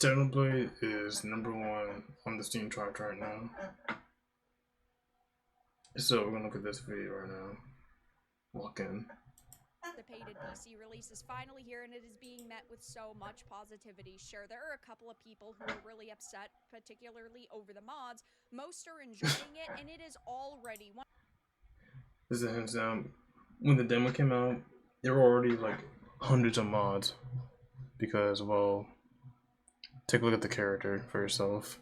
Blade is #1 on the Steam chart right now. So we're gonna look at this video right now. Walk in. The anticipated PC release is finally here and it is being met with so much positivity. Sure, there are a couple of people who are really upset, particularly over the mods. Most are enjoying it and it is already one. This is a hands down. When the demo came out, there were already like hundreds of mods because, well, take a look at the character for yourself.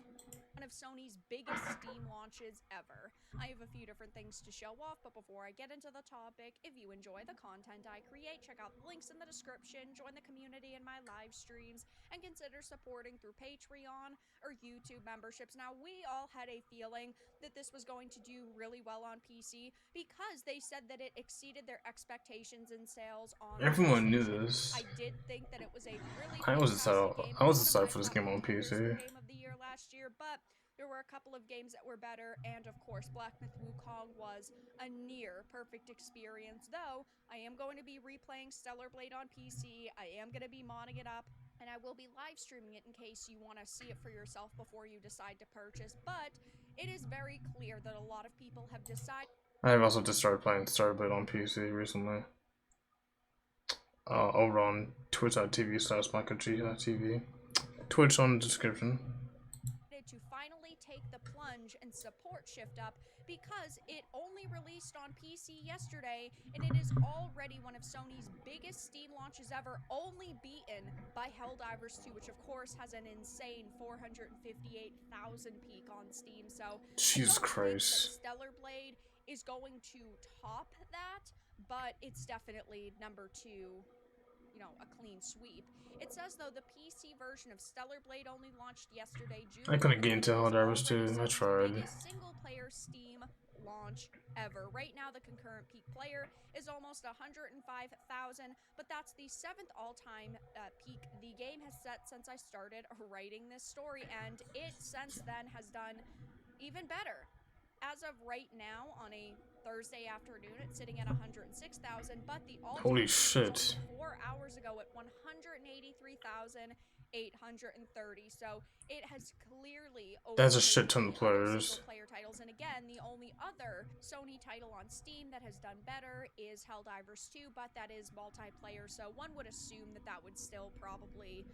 One of Sony's biggest Steam launches ever. I have a few different things to show off, but before I get into the topic, if you enjoy the content I create, check out the links in the description, join the community in my live streams, and consider supporting through Patreon or YouTube memberships. Now, we all had a feeling that this was going to do really well on PC because they said that it exceeded their expectations in sales on Everyone knew PlayStation. this. I did think that it was a really I was fantastic excited. game. I was One of excited my for this top game on contenders for PC. Game of the Year last year, but there were a couple of games that were better, and of course, Black Myth Wukong was a near perfect experience, though I am going to be replaying Stellar Blade on PC, I am going to be modding it up, and I will be live streaming it in case you want to see it for yourself before you decide to purchase, but it is very clear that a lot of people have decided. I have also just started playing Starblade on PC recently. Over on twitch.tv/michaelg.tv. Twitch on the description. To finally take the plunge and support Shift Up because it only released on PC yesterday and it is already one of Sony's biggest Steam launches ever, only beaten by Helldivers 2, which of course has an insane 458,000 peak on Steam. So Jesus I don't Christ. think that Stellar Blade is going to top that, but it's definitely number 2, you know, a clean sweep. It says, though, the PC version of Stellar Blade only launched yesterday, June. I couldn't get into Helldivers 2. I tried. Biggest single-player Steam launch ever. Right now, the concurrent peak player is almost 105,000, but that's the 7th all-time peak the game has set since I started writing this story, and it since then has done even better. As of right now, on a Thursday afternoon, it's sitting at 106,000, but the all-time Holy shit. 4 hours ago at 183,830. So it has clearly That's a shit overtaken ton of the other players. single-player titles. And again, the only other Sony title on Steam that has done better is Helldivers 2, but that is multiplayer. So one would assume that that would still probably,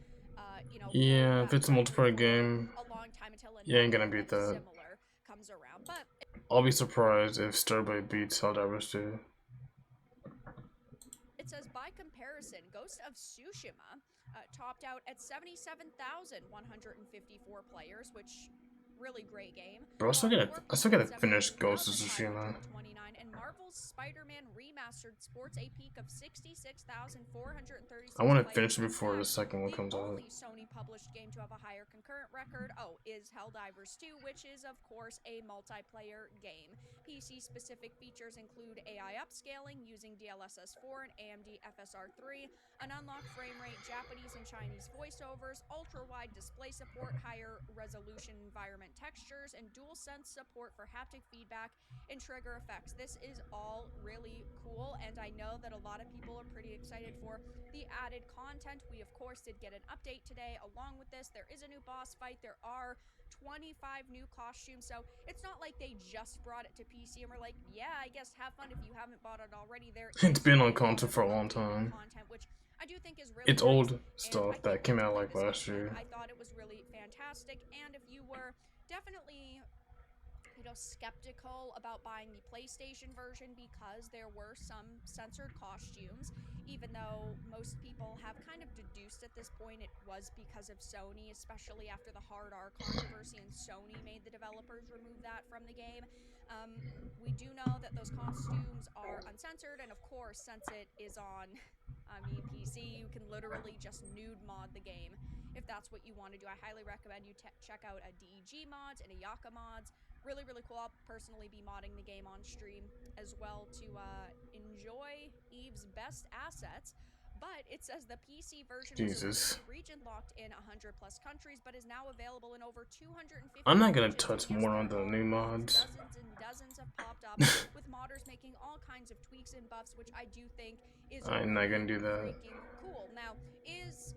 you know, yeah, if it's a multiplayer game, a long time until you ain't gonna beat that. Similar comes around, but I'll be surprised if Starblade beats Helldivers 2. It says, by comparison, Ghost of Tsushima topped out at 77,154 players, which really great game. Bro, I still gotta finish Ghost of Tsushima. And Marvel's Spider-Man Remastered sports a peak of 66,436. I want to finish it before the second one comes out. The only Sony published game to have a higher concurrent record, is Helldivers 2, which is of course a multiplayer game. PC specific features include AI upscaling using DLSS 4 and AMD FSR 3, an unlocked frame rate, Japanese and Chinese voiceovers, ultra-wide display support, higher resolution environment textures, and DualSense support for haptic feedback and trigger effects. This is all really cool, and I know that a lot of people are pretty excited for the added content. We of course did get an update today. Along with this, there is a new boss fight. There are 25 new costumes, so it's not like they just brought it to PC and we're like, yeah, I guess have fun if you haven't bought it already. It's been on console for a long time. Content, which I do think is really it's nice, old stuff that came out like last year. I thought it was really fantastic, and if you were definitely, you know, skeptical about buying the PlayStation version because there were some censored costumes, even though most people have kind of deduced at this point it was because of Sony, especially after the hard R controversy, and Sony made the developers remove that from the game. We do know that those costumes are uncensored, and of course, since it is on PC, you can literally just nude mod the game if that's what you want to do. I highly recommend you check out a DEG mods and a Yaka mods. Really, really cool. I'll personally be modding the game on stream as well to enjoy Eve's best assets. But it says the PC version was region locked in in 100 plus countries, but is now available in over 250 I'm not gonna regions. touch And yes, more there on the are new mods. mods. Dozens and dozens have popped up with modders making all kinds of tweaks and buffs, which I do think is I'm not really gonna do that. freaking cool. Now, is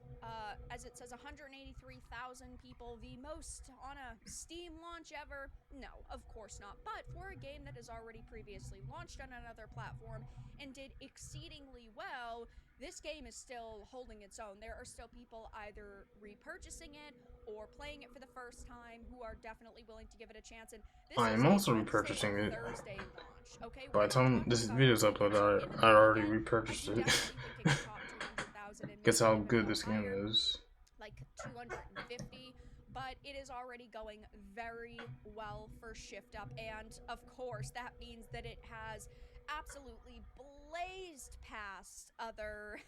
as it says, 183,000 people, the most on a Steam launch ever? No, of course not. But for a game that has already previously launched on another platform and did exceedingly well, this game is still holding its own. There are still people either repurchasing it or playing it for the first time who are definitely willing to give it a chance. And this I is am a also Wednesday repurchasing and it. Thursday launch. Okay, By we're the not time talking this about a video is week or so uploaded, into I the already weekend. I repurchased do it. definitely think it could top 200,000 and Guess maybe how even good go this game higher, is. like 250, but it is already going very well for Shift Up, and of course that means that it has absolutely blazed past other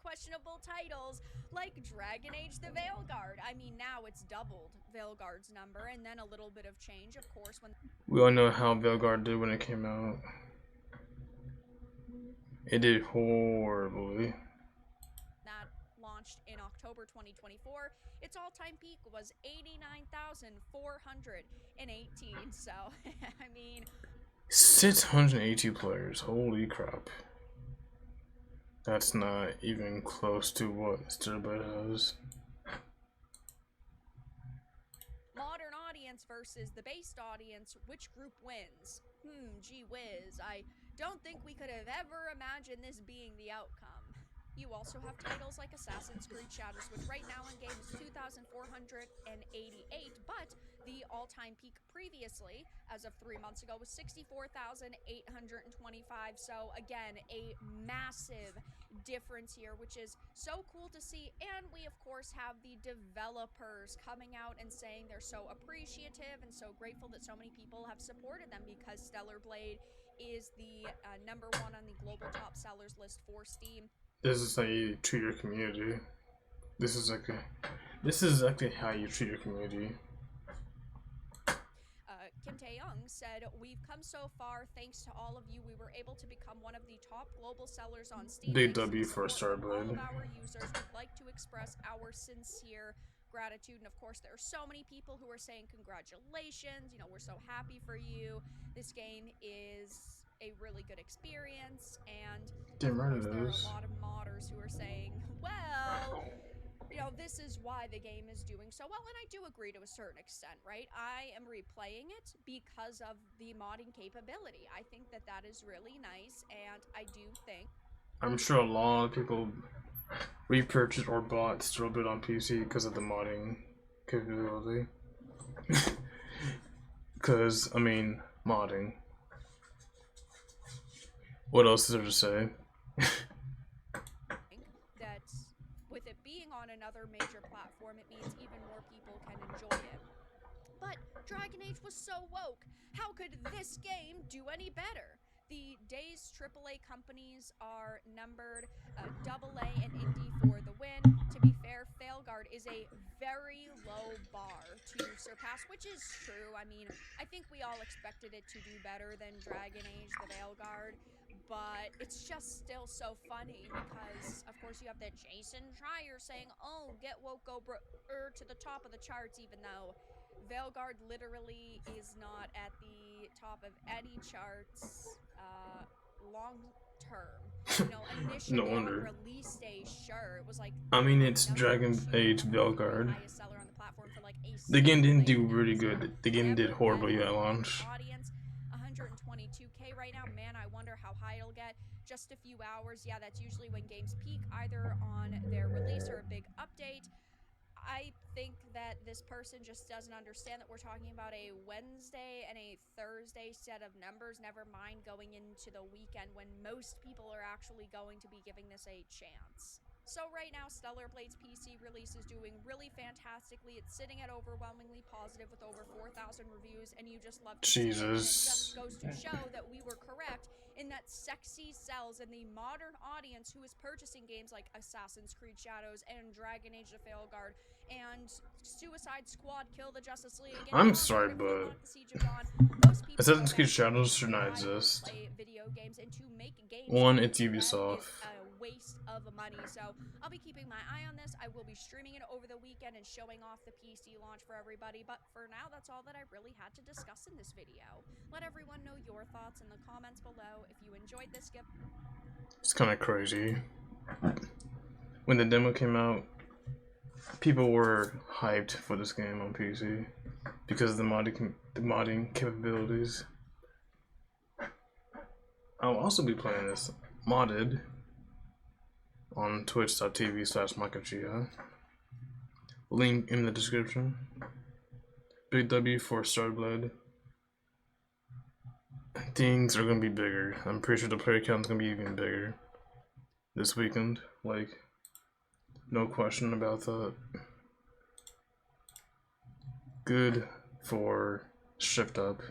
questionable titles like Dragon Age the Veilguard. I mean, now it's doubled Veilguard's number, and then a little bit of change, of course, when We all know how Veilguard did when it came out. It did horribly. that launched in October 2024, its all-time peak was 89,418. So, I mean, 682 players. Holy crap. That's not even close to what Steelblade has. modern audience versus the based audience, which group wins? Gee whiz, I don't think we could have ever imagined this being the outcome. You also have titles like Assassin's Creed Shadows, which right now in game is 2,488, but the all-time peak previously, as of 3 months ago, was 64,825. So again, a massive difference here, which is so cool to see. And we of course have the developers coming out and saying they're so appreciative and so grateful that so many people have supported them, because Stellar Blade is the #1 on the global top sellers list for Steam. This is how you treat your community. This is exactly how you treat your community. Kim Tae-young said, "We've come so far thanks to all of you. We were able to become one of the top global sellers on Steam. Big Thanks to W the for support from all Starblade. of our users. We'd like to express our sincere gratitude." And of course, there are so many people who are saying congratulations. You know, we're so happy for you. This game is a really good experience. And of course, there are a lot of modders who are saying, well, you know, this is why the game is doing so well, and I do agree to a certain extent, right? I am replaying it because of the modding capability. I think that that is really nice, and I do think... I'm sure a lot of people repurchased or bought Steelblade on PC because of the modding capability. Because, I mean, modding. What else is there to say? that with it being on another major platform, it means even more people can enjoy it. But Dragon Age was so woke. How could this game do any better? The day's AAA companies are numbered AA and Indie for the win. To be fair, Veilguard is a very low bar to surpass, which is true. I mean, I think we all expected it to do better than Dragon Age the Veilguard, but it's just still so funny because, of course, you have that Jason Schreier saying, oh, get woke over to the top of the charts, even though Veilguard literally is not at the top of any charts long term. You know, initially No wonder. on release day, sure, it was like, I mean, it's number Dragon 2 Age and Veilguard. the highest seller on the platform for like a The game didn't do single day, really and it's good. The game did never horribly been at a major launch. audience. 122K right now. Man, I wonder how high it'll get. Just a few hours. Yeah, that's usually when games peak, either on their release or a big update. I think that this person just doesn't understand that we're talking about a Wednesday and a Thursday set of numbers, never mind going into the weekend when most people are actually going to be giving this a chance. So right now, Stellar Blade's PC release is doing really fantastically. It's sitting at overwhelmingly positive with over 4,000 reviews, and you just love to see it. And it just goes to show that we were correct in that sexy sells, and the modern audience who is purchasing games like Assassin's Creed Shadows and Dragon Age the Veilguard and Suicide Squad Kill the Justice League. I'm sorry, but Assassin's Creed Shadows should not exist. Play video games and to make games One, it's Ubisoft. waste of money. So I'll be keeping my eye on this. I will be streaming it over the weekend and showing off the PC launch for everybody. But for now, that's all that I really had to discuss in this video. Let everyone know your thoughts in the comments below. If you enjoyed this, give It's kind of crazy. When the demo came out, people were hyped for this game on PC because of the modding capabilities. I'll also be playing this modded on twitch.tv/Makachia. Link in the description. Big W for Starblood. Things are gonna be bigger. I'm pretty sure the player count's gonna be even bigger this weekend. Like, no question about that. Good for Shift Up.